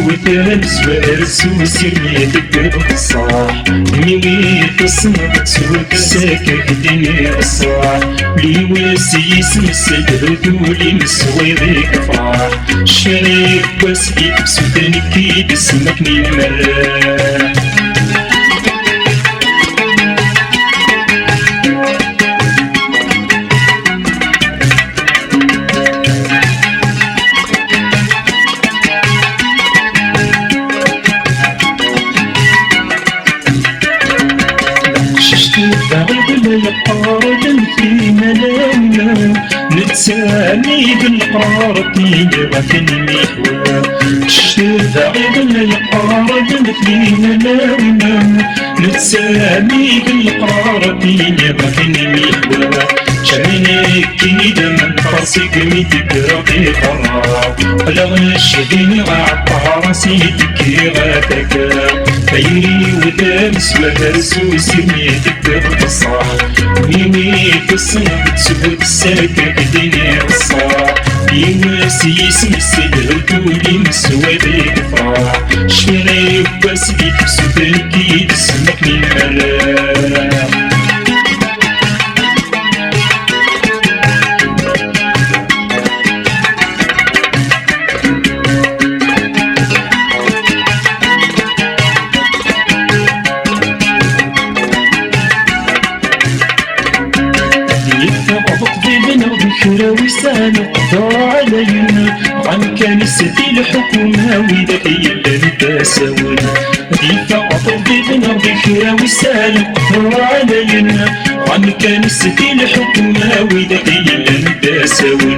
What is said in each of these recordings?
وتلبس وارس وسريتك بالصاح ميوي تصنع تسوق الساكك دنيا الصاح لي وسيس مسدر دولي مسوي ذيك فرح شريك وسيك بسودانك باسمك نمر القارة في ملامنا نتسامي بالقارة وكن محوى الشفاعي بالقارة في ملامنا نتسامي بالقارة وكن محوى شمينك كيدا من فرسك ميتك ربي خراب بلغ الشدين غعطار سيدك غاتك خيري ودامس وهرس وسميتك بالصاح ميمي في الصنع تسود الساكة بدنيا الصاح يما سيس مسدر تولي مسوادي فرح شفيري وباسدي بسودانكي تسمك نمر كراوي سالق ضاع علينا عن كنيستي الحكومة وذاك يلا نتساوي ديفا أطبيبنا بكراوي سالق ضاع علينا عن كنيستي الحكومة وذاك يلا نتساوي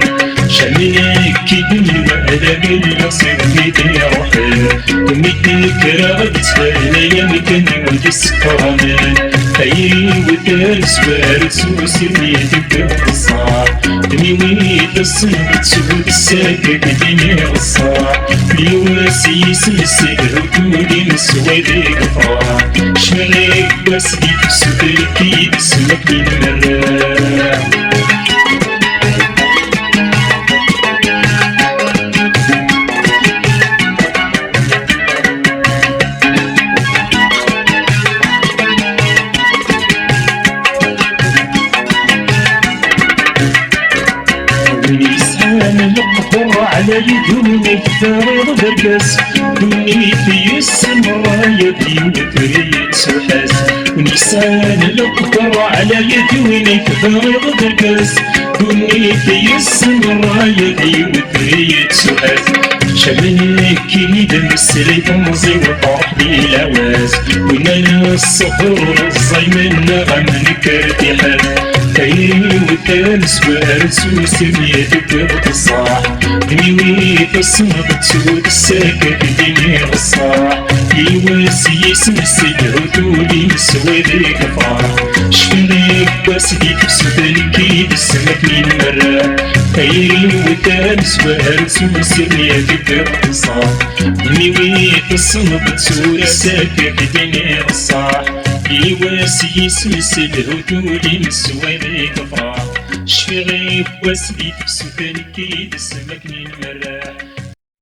شمينك كيدني وأنا بالنصيب بيدي روحي تميت الكرا تتفانى يمكنني والسكران خيري ودارس وارس وسريتك بالصاح تميوي تصنع تسود الساكك دنيا الصاح لي واسيس مسدر وتولي مسوادك فرح شمالك باسدي بسودانكي باسمك نمر على يدوني فريض درقس دوني في السمرايا دي وكريت سحاس ونسان الأكبر على يدوني فريض درقس دوني في السمرايا دي وكريت سحاس شمنك كيدا مسري تمزي وطرح لي العواز ونانا الصفر الزي من نغم نكرتي حال خيري وتامس وارس وسميتك بالصاح ميوي في الصنب تسود الساكة دنيا الصاح يواسيس مسدر وتولي مسوادك فرح شفيريك باسدي بسودانكي باسمك نمر خيري وتامس وارس وسميتك بالصاح ميوي في الصنب تسود الساكة دنيا الصاح يواسيس مسدر وتولي مسوادك فرح شفيريك باسدي بسودانكي باسمك نمر